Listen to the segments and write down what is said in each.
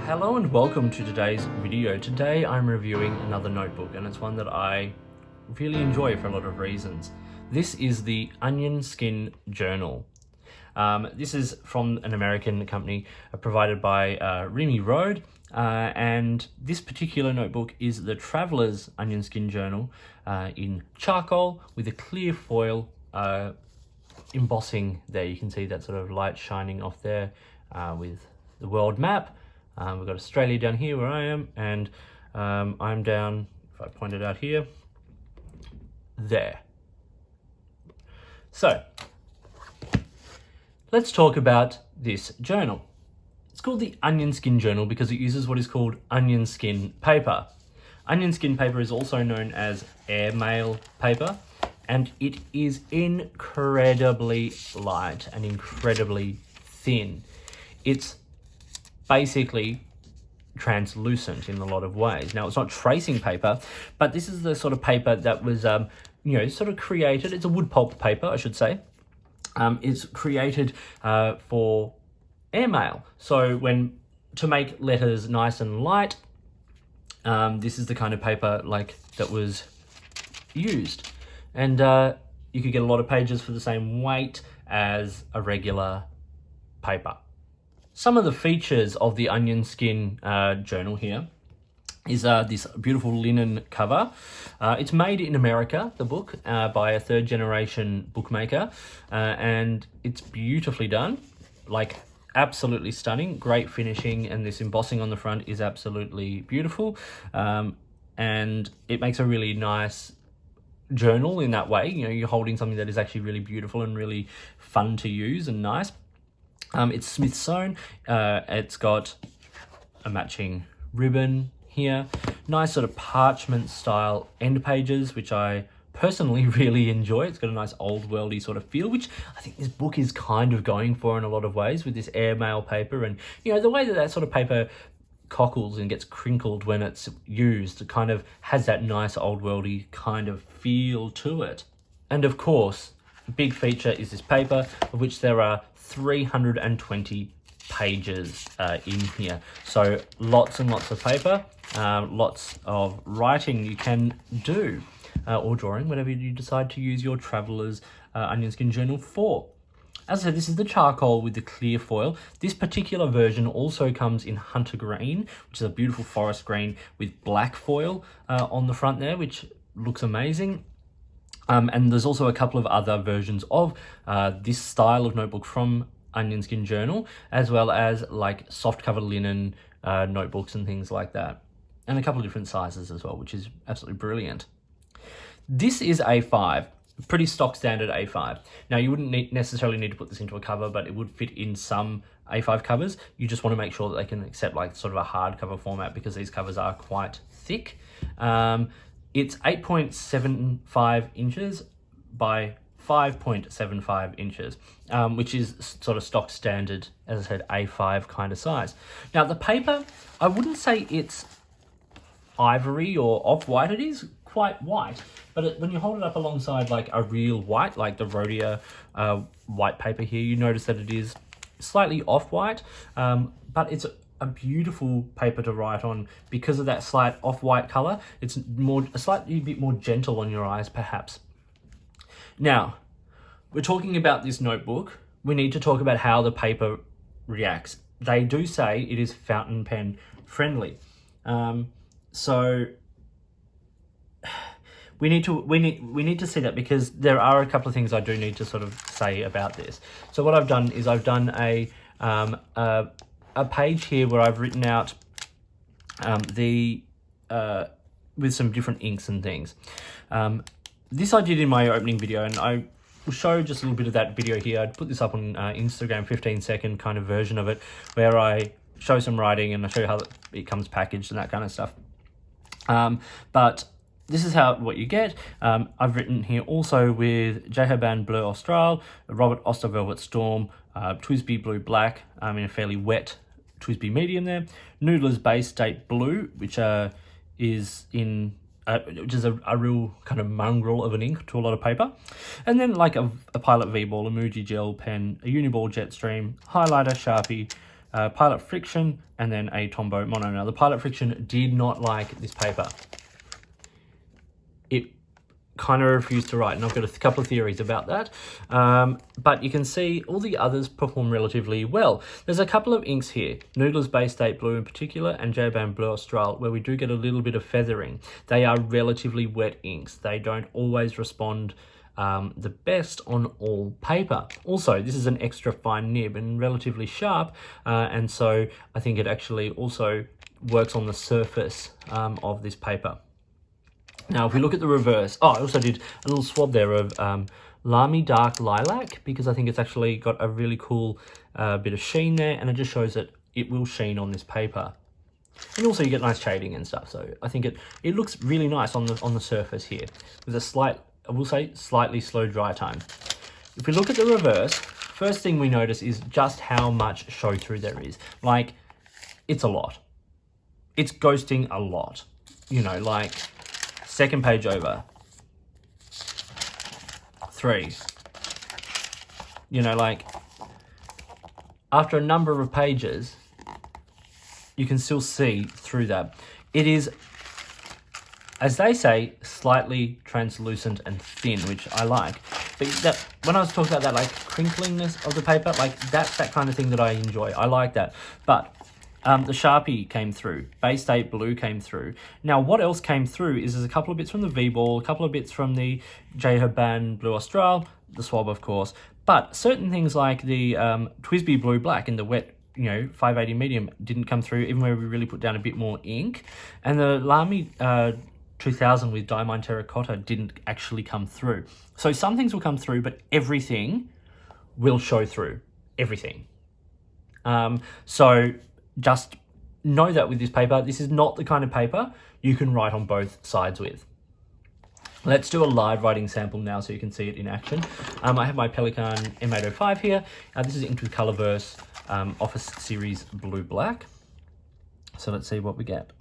Hello and welcome to today's video. Today I'm reviewing another notebook, and it's one that I really enjoy for a lot of reasons. This is the Onion Skin Journal. This is from an American company provided by Remy Road, and this particular notebook is the Traveler's Onion Skin Journal in charcoal with a clear foil embossing there. You can see that sort of light shining off there with the world map. We've got Australia down here where I am, and I'm down, if I point it out here, there. So, let's talk about this journal. It's called the Onion Skin Journal because it uses what is called onion skin paper. Onion skin paper is also known as airmail paper, and it is incredibly light and incredibly thin. It's basically translucent in a lot of ways. Now, it's not tracing paper, but this is the sort of paper that was, sort of created. It's a wood pulp paper, I should say. It's created for airmail. So to make letters nice and light, this is the kind of paper that was used. And you could get a lot of pages for the same weight as a regular paper. Some of the features of the Onion Skin Journal here is this beautiful linen cover. It's made in America, the book, by a third generation bookmaker, and it's beautifully done, absolutely stunning, great finishing, and this embossing on the front is absolutely beautiful, and it makes a really nice journal in that way. You're holding something that is actually really beautiful and really fun to use and nice. It's Smith sewn. It's got a matching ribbon here. Nice sort of parchment style end pages, which I personally really enjoy. It's got a nice old worldy sort of feel, which I think this book is kind of going for in a lot of ways with this airmail paper. And, the way that sort of paper cockles and gets crinkled when it's used, it kind of has that nice old worldy kind of feel to it. And of course, a big feature is this paper, of which there are 320 pages in here. So lots and lots of paper, lots of writing you can do, or drawing, whatever you decide to use your Traveler's Onion Skin Journal for. As I said, this is the charcoal with the clear foil. This particular version also comes in Hunter Green, which is a beautiful forest green with black foil on the front there, which looks amazing. And there's also a couple of other versions of this style of notebook from Onion Skin Journal, as well as soft cover linen notebooks and things like that. And a couple of different sizes as well, which is absolutely brilliant. This is A5, pretty stock standard A5. Now, you wouldn't necessarily need to put this into a cover, but it would fit in some A5 covers. You just want to make sure that they can accept sort of a hardcover format, because these covers are quite thick. It's 8.75 inches by 5.75 inches, which is sort of stock standard, as I said, A5 kind of size. Now, the paper, I wouldn't say it's ivory or off-white. It is quite white, but when you hold it up alongside a real white, like the Rhodia white paper here, you notice that it is slightly off-white, but it's a beautiful paper to write on because of that slight off-white color. It's a slightly bit more gentle on your eyes, perhaps. Now, we're talking about this notebook. We need to talk about how the paper reacts. They do say it is fountain pen friendly. So we need to see that, because there are a couple of things I do need to sort of say about this. So what I've done is I've done a page here where I've written out with some different inks and things. This I did in my opening video, and I will show just a little bit of that video here. I'd put this up on Instagram, 15-second kind of version of it, where I show some writing and I show you how it comes packaged and that kind of stuff. But this is what you get. I've written here also with Jahaban Bleu Austral, Robert Oster Velvet Storm, Twisby Blue Black, in a fairly wet Twisby medium there, Noodler's Bay State Blue, which is a real kind of mongrel of an ink to a lot of paper, and then a Pilot V-Ball, a Muji gel pen, a Uniball Jetstream, highlighter, Sharpie, Pilot Friction, and then a Tombow Mono. Now, the Pilot Friction did not like this paper. It kind of refused to write, and I've got a couple of theories about that. But you can see all the others perform relatively well. There's a couple of inks here, Noodler's Bay State Blue in particular, and Japan Bleu Austral, where we do get a little bit of feathering. They are relatively wet inks. They don't always respond the best on all paper. Also, this is an extra fine nib and relatively sharp, and so I think it actually also works on the surface of this paper. Now, if we look at the reverse, I also did a little swab there of Lamy Dark Lilac, because I think it's actually got a really cool bit of sheen there, and it just shows that it will sheen on this paper. And also you get nice shading and stuff, so I think it looks really nice on the surface here, with a slight, I will say, slightly slow dry time. If we look at the reverse, first thing we notice is just how much show through there is. Like, it's a lot. It's ghosting a lot. You know, like, second page over, 3. You know, like, after a number of pages, you can still see through that. It is, as they say, slightly translucent and thin, which I like. But that, when I was talking about that, like, crinklingness of the paper, like, that's that kind of thing that I enjoy. I like that. But the Sharpie came through, Bay State Blue came through. Now, what else came through is there's a couple of bits from the V-Ball, a couple of bits from the Japan Bleu Austral, the swab, of course, but certain things like the TWSBI Blue Black in the wet, 580 medium didn't come through, even where we really put down a bit more ink. And the Lamy 2000 with Diamond Terracotta didn't actually come through. So some things will come through, but everything will show through. Everything. So just know that with this paper, this is not the kind of paper you can write on both sides with. Let's do a live writing sample now so you can see it in action. I have my Pelikan M805 here. This is inked with Colorverse Office Series Blue Black. So let's see what we get.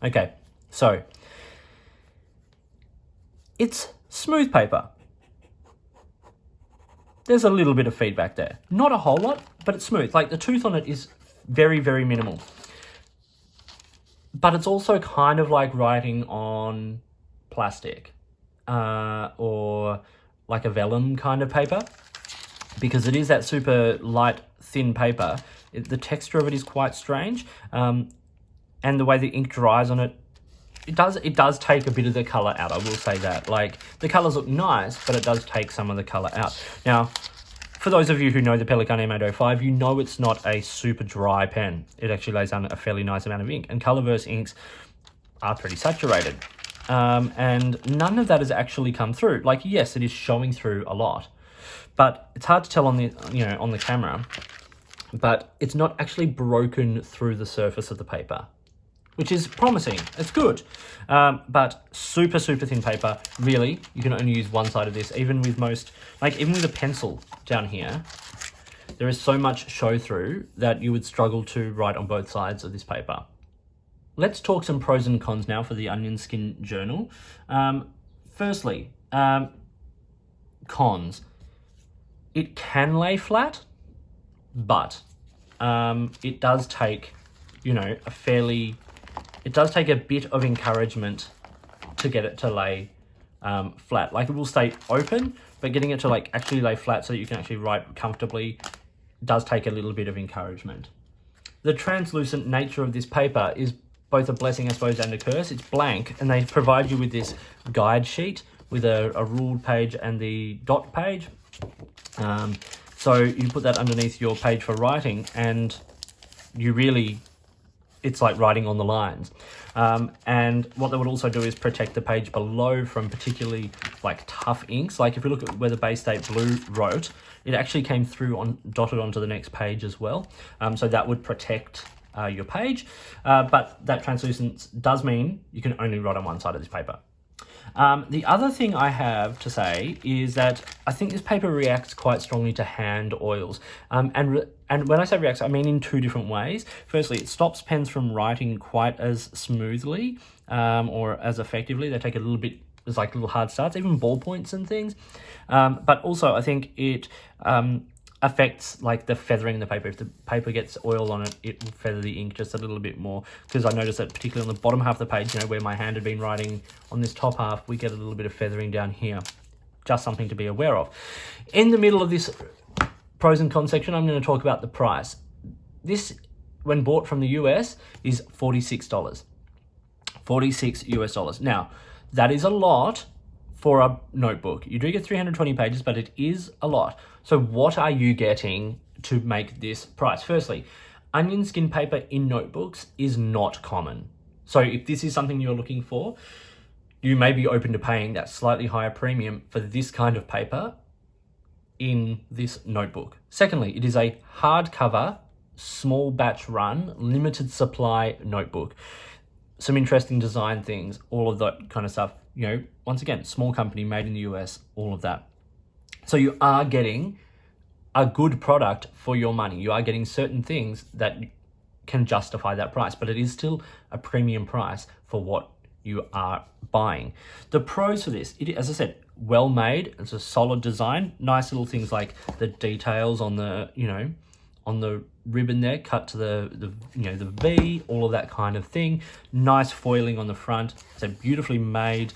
Okay, so it's smooth paper. There's a little bit of feedback there. Not a whole lot, but it's smooth. Like, the tooth on it is very, very minimal. But it's also kind of like writing on plastic or like a vellum kind of paper, because it is that super light, thin paper. The texture of it is quite strange. And the way the ink dries on it, it does take a bit of the colour out, I will say that. Like, the colours look nice, but it does take some of the colour out. Now, for those of you who know the Pelikan M805, you know it's not a super dry pen. It actually lays down a fairly nice amount of ink, and Colorverse inks are pretty saturated. And none of that has actually come through. Like, yes, it is showing through a lot, but it's hard to tell on the, on the camera, but it's not actually broken through the surface of the paper, which is promising. It's good. But super, super thin paper. Really, you can only use one side of this. Even with most, even with a pencil down here, there is so much show through that you would struggle to write on both sides of this paper. Let's talk some pros and cons now for the Onion Skin Journal. Firstly, cons. It can lay flat, but it does take, it does take a bit of encouragement to get it to lay flat. Like, it will stay open, but getting it to actually lay flat so that you can actually write comfortably does take a little bit of encouragement. The translucent nature of this paper is both a blessing, I suppose, and a curse. It's blank, and they provide you with this guide sheet with a ruled page and the dot page. So you put that underneath your page for writing, and it's like writing on the lines. And what they would also do is protect the page below from particularly tough inks. Like, if you look at where the Bay State Blue wrote, it actually came through dotted onto the next page as well. So that would protect your page. But that translucence does mean you can only write on one side of this paper. The other thing I have to say is that I think this paper reacts quite strongly to hand oils. And when I say reacts, I mean in two different ways. Firstly, it stops pens from writing quite as smoothly or as effectively. They take a little bit, there's like little hard starts, even ballpoints and things. But also I think it affects like the feathering in the paper. If the paper gets oil on it, it will feather the ink just a little bit more, because I noticed that particularly on the bottom half of the page, you know, where my hand had been writing on this top half, we get a little bit of feathering down here. Just something to be aware of. In the middle of this pros and cons section, I'm going to talk about the price. This, when bought from the US, is $46. $46 US. Now, that is a lot for a notebook. You do get 320 pages, but it is a lot. So what are you getting to make this price? Firstly, onion skin paper in notebooks is not common. So if this is something you're looking for, you may be open to paying that slightly higher premium for this kind of paper in this notebook. Secondly, it is a hardcover, small batch run, limited supply notebook. Some interesting design things, all of that kind of stuff. You know, once again, small company, made in the US, all of that. So you are getting a good product for your money. You are getting certain things that can justify that price, but it is still a premium price for what you are buying. The pros for this, as I said, well made. It's a solid design. Nice little things like the details on the, you know, on the ribbon there, cut to the you know, the V, all of that kind of thing. Nice foiling on the front. So beautifully made,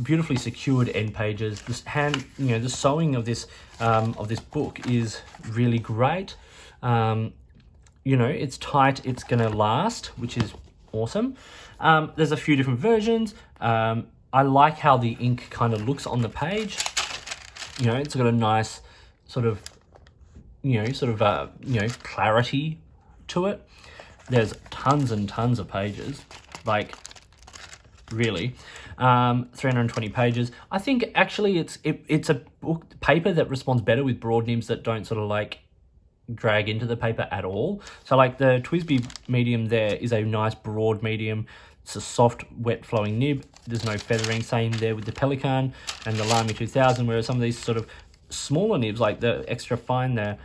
beautifully secured end pages. This hand, you know, the sewing of this book is really great. You know, it's tight, it's gonna last, which is awesome. There's a few different versions. I like how the ink kind of looks on the page. You know, it's got a nice sort of, you know, clarity to it. There's tons and tons of pages, like really, 320 pages. I think actually it's a book paper that responds better with broad nibs that don't sort of like drag into the paper at all. So like the TWSBI medium there is a nice broad medium. It's a soft, wet flowing nib. There's no feathering. Same there with the Pelikan and the Lamy 2000, whereas some of these sort of smaller nibs, like the extra fine there,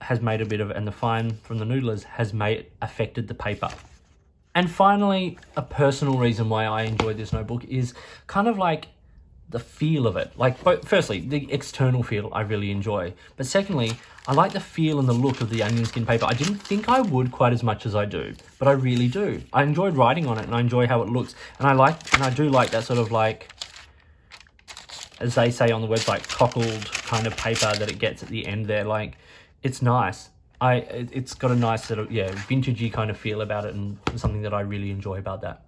has made a bit of, and the fine from the Noodlers has affected the paper. And finally, a personal reason why I enjoyed this notebook is kind of like the feel of it. Like, firstly, the external feel I really enjoy. But secondly, I like the feel and the look of the onion skin paper. I didn't think I would quite as much as I do, but I really do. I enjoyed writing on it and I enjoy how it looks. And I do like that sort of like, as they say on the website, cockled kind of paper that it gets at the end there. Like, it's nice. It's got a nice sort of, yeah, vintagey kind of feel about it, and something that I really enjoy about that.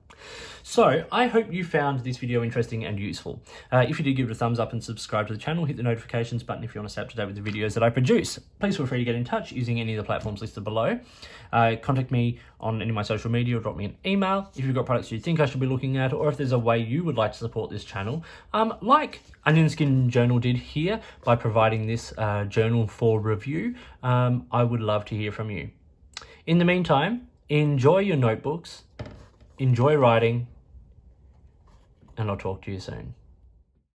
So I hope you found this video interesting and useful. If you did, give it a thumbs up and subscribe to the channel. Hit the notifications button if you want to stay up to date with the videos that I produce. Please feel free to get in touch using any of the platforms listed below. Contact me on any of my social media or drop me an email if you've got products you think I should be looking at, or if there's a way you would like to support this channel, like Onion Skin Journal did here by providing this journal for review. I would love to hear from you. In the meantime, enjoy your notebooks, enjoy writing, and I'll talk to you soon.